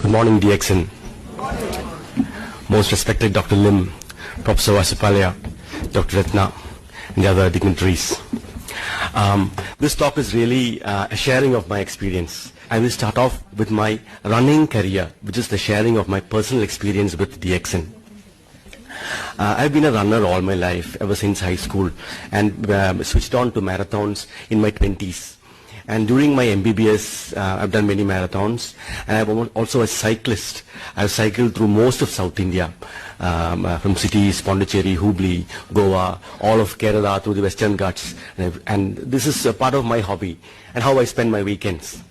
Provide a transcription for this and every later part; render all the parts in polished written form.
Good morning, DXN. Most respected Dr. Lim, Professor Vasipalya, Dr. Ratna, and the other dignitaries. This talk is really a sharing of my experience. I will start off with my running career, which is the sharing of my personal experience with DXN. I've been a runner all my life, ever since high school, and switched on to marathons in my 20s. And during my MBBS, I've done many marathons, and I'm also a cyclist. I've cycled through most of South India, from cities, Pondicherry, Hubli, Goa, all of Kerala, through the Western Ghats, and this is a part of my hobby and how I spend my weekends.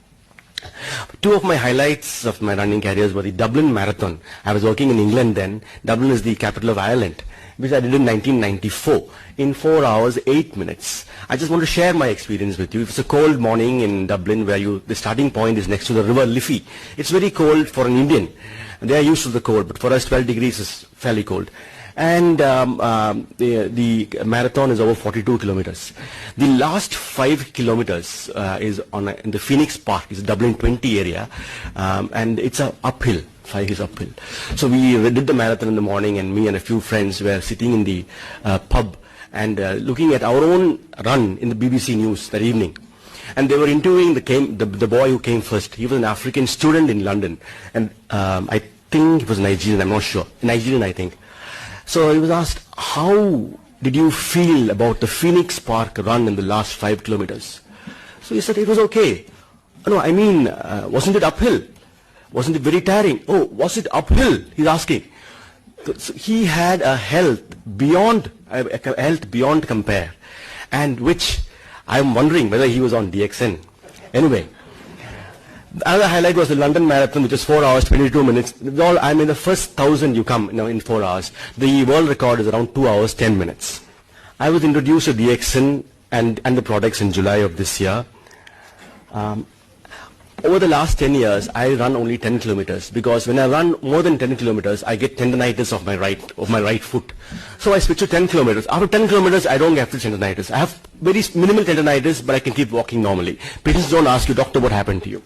Two of my highlights of my running careers were the Dublin Marathon. I was working in England then. Dublin is the capital of Ireland, which I did in 1994 in 4 hours, 8 minutes. I just want to share my experience with you. It's a cold morning in Dublin where the starting point is next to the river Liffey. It's very cold for an Indian. They are used to the cold, but for us 12 degrees is fairly cold. And the marathon is over 42 kilometers. The last 5 kilometers is in the Phoenix Park, it's Dublin 20 area, and it's a uphill. 5 is uphill. So we did the marathon in the morning, and me and a few friends were sitting in the pub and looking at our own run in the BBC News that evening. And they were interviewing the boy who came first. He was an African student in London, and I think he was Nigerian, I'm not sure. Nigerian, I think. So he was asked, how did you feel about the Phoenix Park run in the last 5 kilometers? So he said, it was okay. No, I mean, wasn't it uphill? Wasn't it very tiring? Oh, was it uphill? He's asking. So he had a health beyond compare, and which I'm wondering whether he was on DXN. Anyway, the other highlight was the London Marathon, which was 4 hours, 22 minutes. I'm in the first 1,000 you come in 4 hours. The world record is around 2 hours, 10 minutes. I was introduced to DXN and the products in July of this year. Over the last 10 years, I run only 10 kilometers because when I run more than 10 kilometers, I get tendinitis of my right foot. So I switch to 10 kilometers. After 10 kilometers, I don't get the tendinitis. I have very minimal tendinitis, but I can keep walking normally. Patients don't ask you, doctor, what happened to you?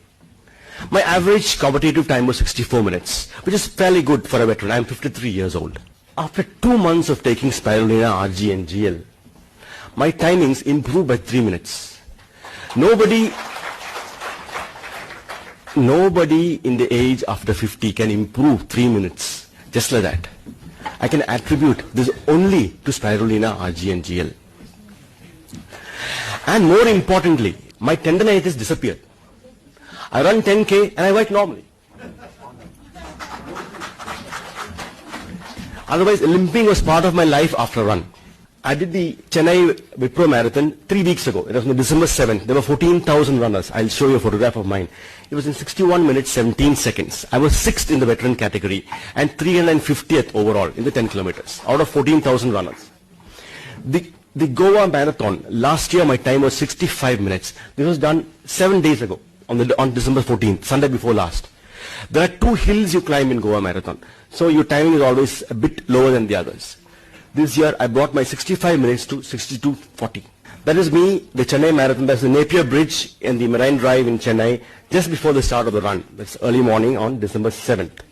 My average competitive time was 64 minutes, which is fairly good for a veteran. I'm 53 years old. After 2 months of taking Spirulina, RG and GL, my timings improved by 3 minutes. Nobody in the age after 50 can improve 3 minutes, just like that. I can attribute this only to Spirulina, RG and GL. And more importantly, my tendinitis disappeared. I run 10K and I work normally. Otherwise, limping was part of my life after a run. I did the Chennai Wipro Marathon 3 weeks ago. It was on December 7th. There were 14,000 runners. I'll show you a photograph of mine. It was in 61 minutes, 17 seconds. I was 6th in the veteran category and 350th overall in the 10 kilometers out of 14,000 runners. The Goa Marathon, last year my time was 65 minutes. This was done 7 days ago. On December 14th, Sunday before last. There are 2 hills you climb in Goa Marathon. So your timing is always a bit lower than the others. This year I brought my 65 minutes to 62:40. That is me, the Chennai Marathon. That's the Napier Bridge and the Marine Drive in Chennai just before the start of the run. That's early morning on December 7th.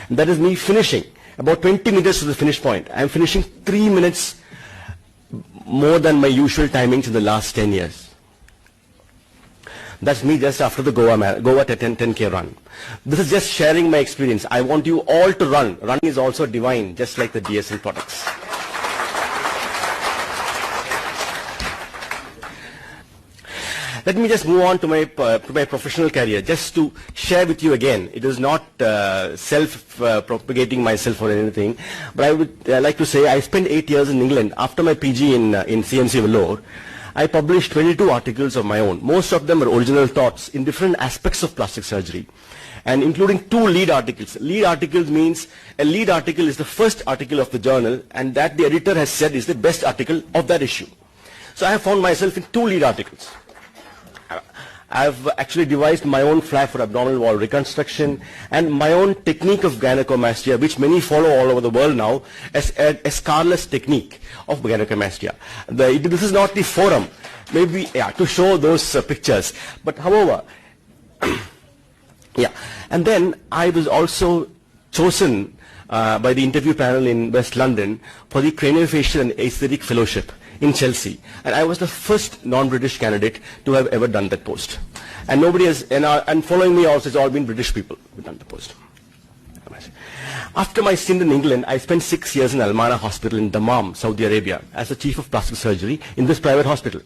And that is me finishing about 20 meters to the finish point. I'm finishing 3 minutes more than my usual timings in the last 10 years. That's me just after the Goa 10K run. This is just sharing my experience. I want you all to run. Running is also divine, just like the DSN products. Let me just move on to my professional career, just to share with you again. It is not self-propagating myself or anything, but I would like to say I spent 8 years in England. After my PG in CMC Vellore, I published 22 articles of my own. Most of them are original thoughts in different aspects of plastic surgery, and including 2 lead articles. Lead articles means a lead article is the first article of the journal, and that the editor has said is the best article of that issue. So I have found myself in 2 lead articles. I've actually devised my own flap for abdominal wall reconstruction and my own technique of gynecomastia, which many follow all over the world now as a scarless technique of gynecomastia. This is not the forum, maybe to show those pictures. But however, Yeah. And then I was also chosen by the interview panel in West London for the Craniofacial and Aesthetic Fellowship in Chelsea. And I was the first non-British candidate to have ever done that post. And nobody has, and following me also, it's all been British people who've done the post. After my stint in England, I spent 6 years in Al-Mana Hospital in Dammam, Saudi Arabia, as the chief of plastic surgery in this private hospital.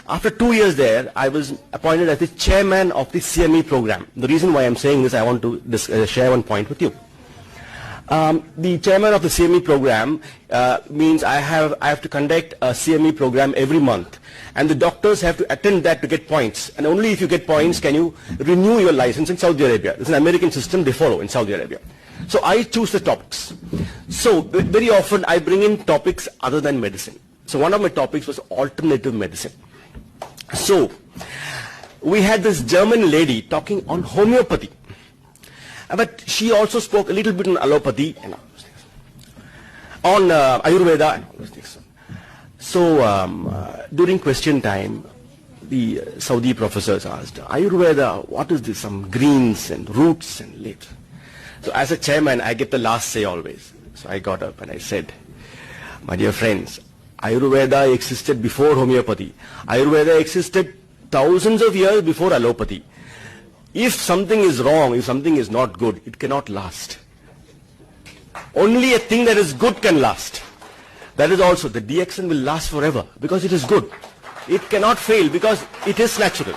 After 2 years there, I was appointed as the chairman of the CME program. The reason why I'm saying this, I want to share one point with you. The chairman of the CME program means I have to conduct a CME program every month, and the doctors have to attend that to get points, and only if you get points can you renew your license in Saudi Arabia. It's an American system they follow in Saudi Arabia. So I choose the topics. So very often I bring in topics other than medicine. So one of my topics was alternative medicine. So we had this German lady talking on homeopathy. But she also spoke a little bit on allopathy and on Ayurveda and all those things. So during question time, the Saudi professors asked, Ayurveda, what is this? Some greens and roots and leaves. So as a chairman, I get the last say always. So I got up and I said, my dear friends, Ayurveda existed before homeopathy. Ayurveda existed thousands of years before allopathy. If something is wrong, if something is not good, it cannot last. Only a thing that is good can last. That is also, the DXN will last forever because it is good. It cannot fail because it is natural.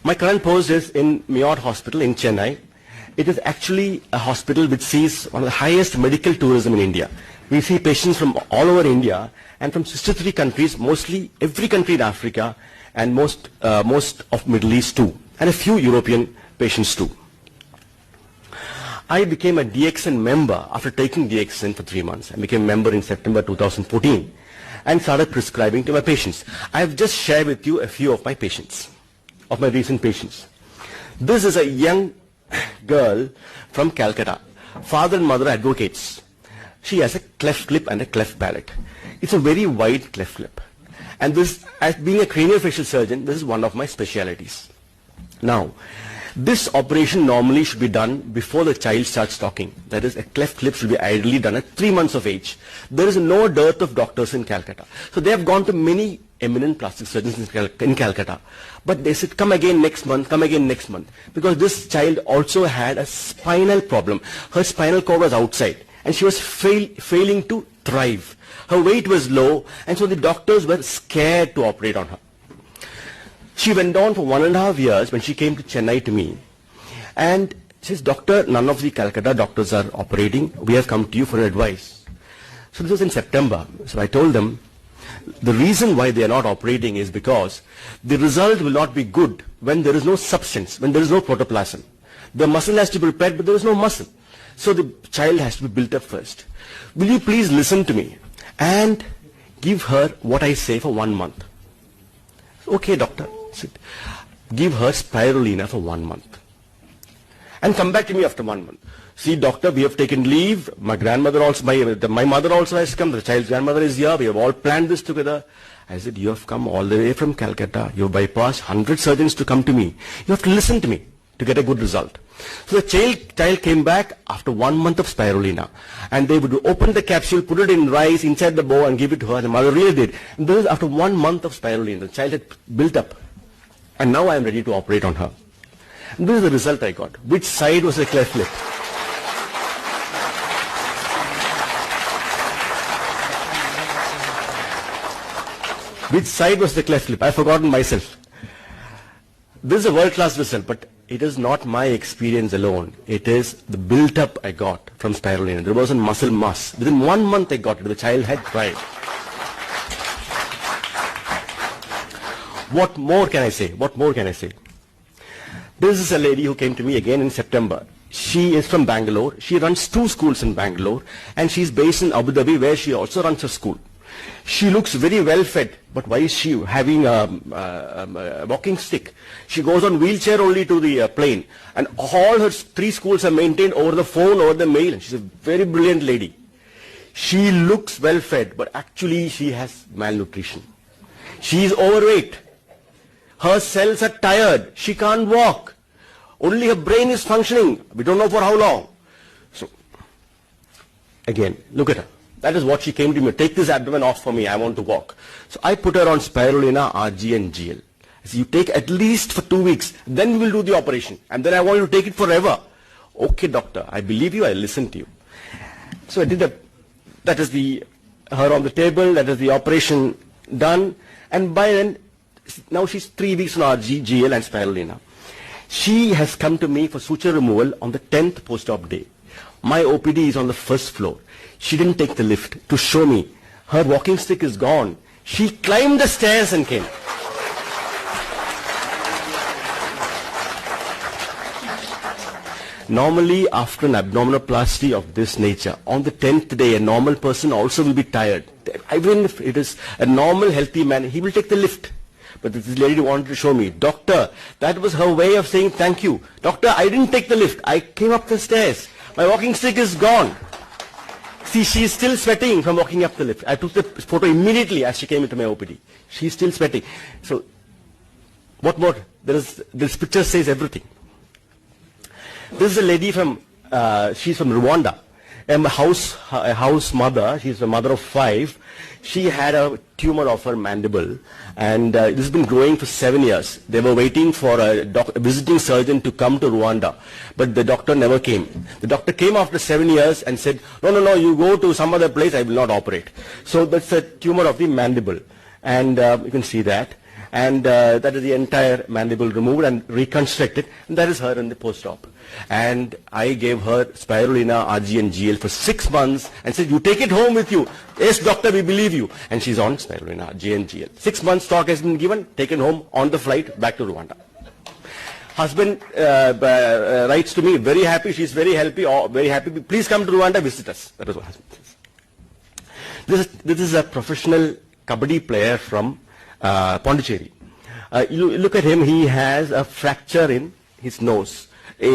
My current post is in Miyot Hospital in Chennai. It is actually a hospital which sees one of the highest medical tourism in India. We see patients from all over India and from 63 countries, mostly every country in Africa, and most of Middle East too, and a few European patients too. I became a DXN member after taking DXN for 3 months. I became a member in September 2014 and started prescribing to my patients. I have just shared with you a few of my patients, of my recent patients. This is a young girl from Calcutta. Father and mother are advocates. She has a cleft lip and a cleft palate. It's a very wide cleft lip. And this, as being a craniofacial surgeon, this is one of my specialities. Now, this operation normally should be done before the child starts talking. That is, a cleft lip should be ideally done at 3 months of age. There is no dearth of doctors in Calcutta. So they have gone to many eminent plastic surgeons in Calcutta. But they said, come again next month, come again next month. Because this child also had a spinal problem. Her spinal cord was outside. And she was failing to thrive. Her weight was low, and so the doctors were scared to operate on her. She went on for 1.5 years when she came to Chennai to me. And she says, Doctor, none of the Calcutta doctors are operating. We have come to you for advice. So this was in September. So I told them, the reason why they are not operating is because the result will not be good when there is no substance, when there is no protoplasm. The muscle has to be prepared, but there is no muscle. So the child has to be built up first. Will you please listen to me and give her what I say for 1 month? Okay, doctor. Give her Spirulina for 1 month. And come back to me after 1 month. See, doctor, we have taken leave. My grandmother also, my mother also has come. The child's grandmother is here. We have all planned this together. I said, you have come all the way from Calcutta. You have bypassed 100 surgeons to come to me. You have to listen to me to get a good result. So the child came back after 1 month of Spirulina, and they would open the capsule, put it in rice inside the bowl and give it to her. The mother really did. And this is after 1 month of Spirulina. The child had built up, and now I am ready to operate on her. And this is the result I got. Which side was the cleft lip? Which side was the cleft lip? I've forgotten myself. This is a world-class result, but it is not my experience alone. It is the built-up I got from Spirulina. There wasn't muscle mass. Within 1 month I got it. The child had thrived. What more can I say? What more can I say? This is a lady who came to me again in September. She is from Bangalore. She runs 2 schools in Bangalore, and she is based in Abu Dhabi, where she also runs a school. She looks very well fed, but why is she having a walking stick? She goes on wheelchair only to the plane, and all her 3 schools are maintained over the phone, over the mail, and she's a very brilliant lady. She looks well fed, but actually she has malnutrition. She is overweight. Her cells are tired. She can't walk. Only her brain is functioning. We don't know for how long. So, again, look at her. That is what she came to me. Take this abdomen off for me. I want to walk. So I put her on Spirulina, RG and GL. So you take at least for 2 weeks. Then we will do the operation. And then I want you to take it forever. Okay, doctor. I believe you. I listen to you. So I did that is her on the table. That is the operation done. And by then, now she's 3 weeks on RG, GL and Spirulina. She has come to me for suture removal on the 10th post-op day. My OPD is on the first floor. She didn't take the lift to show me. Her walking stick is gone. She climbed the stairs and came. Normally, after an abdominoplasty of this nature, on the 10th day, a normal person also will be tired. Even if it is a normal, healthy man, he will take the lift. But this lady wanted to show me, doctor, that was her way of saying thank you. Doctor, I didn't take the lift. I came up the stairs. My walking stick is gone. See, she is still sweating from walking up the lift. I took the photo immediately as she came into my OPD. She is still sweating. So, what more? This picture says everything. This is a lady from, she's from Rwanda. A house mother. She's a mother of 5. She had a tumor of her mandible, and this has been growing for 7 years. They were waiting for a visiting surgeon to come to Rwanda, but the doctor never came. The doctor came after 7 years and said, no, you go to some other place, I will not operate. So that's a tumor of the mandible, and you can see that. And that is the entire mandible removed and reconstructed. And that is her in the post-op. And I gave her Spirulina, RG and GL for 6 months and said, you take it home with you. Yes, doctor, we believe you. And she's on Spirulina, RG and GL. 6 months stock has been given, taken home on the flight back to Rwanda. Husband writes to me, very happy, she's very happy, please come to Rwanda, visit us. That is what husband says. This is a professional kabaddi player from Pondicherry. You look at him, he has a fracture in his nose,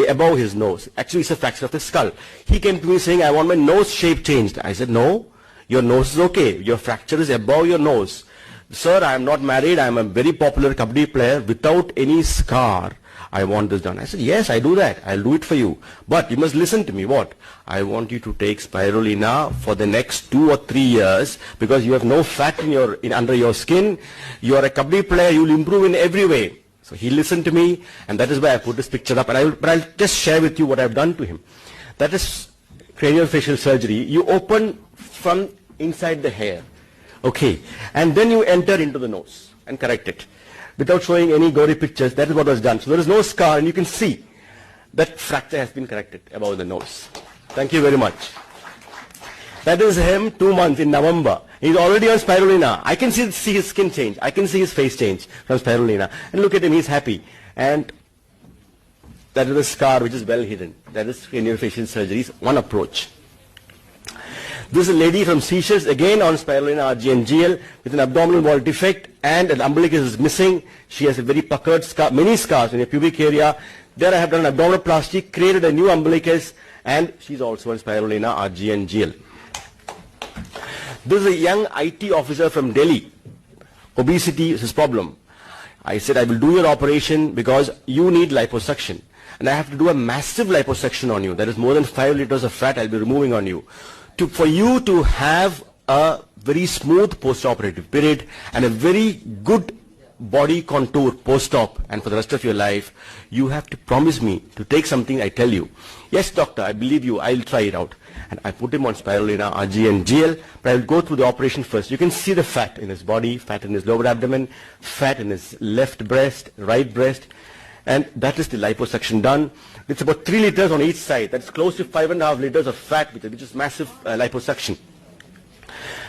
above his nose. Actually, it's a fracture of the skull. He came to me saying, I want my nose shape changed. I said, no, your nose is okay. Your fracture is above your nose. Sir, I am not married. I am a very popular kabaddi player without any scar. I want this done. I said, yes, I do that. I'll do it for you. But you must listen to me. What? I want you to take Spirulina for the next 2 or 3 years because you have no fat under your skin. You are a kabaddi player. You will improve in every way. So he listened to me, and that is why I put this picture up. But I'll just share with you what I've done to him. That is craniofacial surgery. You open from inside the hair. Okay. And then you enter into the nose and correct it. Without showing any gory pictures, that is what was done. So there is no scar, and you can see that fracture has been corrected above the nose. Thank you very much. That is him 2 months in November. He's already on Spirulina. I can see his skin change. I can see his face change from Spirulina. And look at him, he's happy. And that is a scar which is well hidden. That is craniofacial surgery's one approach. This is a lady from Seychelles, again on Spirulina, RG and GL, with an abdominal wall defect, and an umbilicus is missing. She has a very puckered scar, many scars in her pubic area. There I have done an abdominoplasty, created a new umbilicus, and she's also on Spirulina, RG and GL. This is a young IT officer from Delhi. Obesity is his problem. I said, I will do your operation because you need liposuction. And I have to do a massive liposuction on you. That is more than 5 liters of fat I'll be removing on you. For you to have a very smooth post-operative period and a very good body contour post-op and for the rest of your life, you have to promise me to take something I tell you. Yes, doctor, I believe you. I'll try it out. And I put him on Spirulina, RG and GL, but I will go through the operation first. You can see the fat in his body, fat in his lower abdomen, fat in his left breast, right breast, and that is the liposuction done. It's about 3 liters on each side. That's close to 5.5 liters of fat, which is massive liposuction.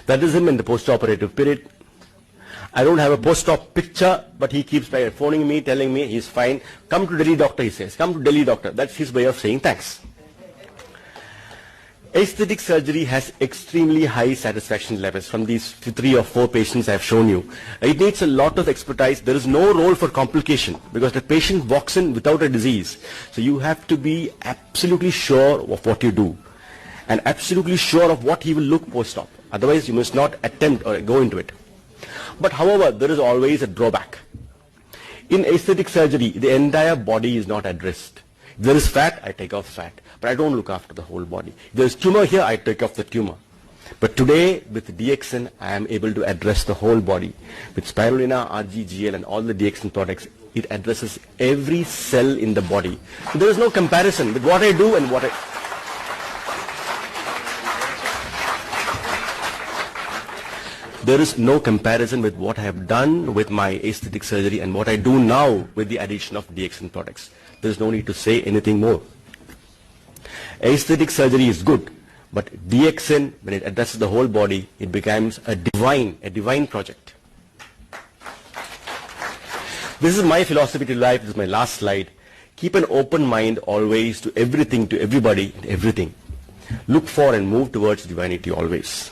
That is him in the post-operative period. I don't have a post-op picture, but he keeps phoning me, telling me he's fine. Come to Delhi, doctor, he says. Come to Delhi, doctor. That's his way of saying thanks. Aesthetic surgery has extremely high satisfaction levels from these 3 or 4 patients I've shown you. It needs a lot of expertise. There is no role for complication because the patient walks in without a disease. So you have to be absolutely sure of what you do and absolutely sure of what he will look post-op. Otherwise, you must not attempt or go into it. But however, there is always a drawback. In aesthetic surgery, the entire body is not addressed. If there is fat, I take off fat, but I don't look after the whole body. If there is tumor here, I take off the tumor. But today, with DXN, I am able to address the whole body. With Spirulina, RGGL, and all the DXN products, it addresses every cell in the body. So there is no comparison with what I do and what I... There is no comparison with what I have done with my aesthetic surgery and what I do now with the addition of DXN products. There is no need to say anything more. Aesthetic surgery is good, but DXN, when it addresses the whole body, it becomes a divine project. This is my philosophy to life. This is my last slide. Keep an open mind always to everything, to everybody, and everything. Look for and move towards divinity always.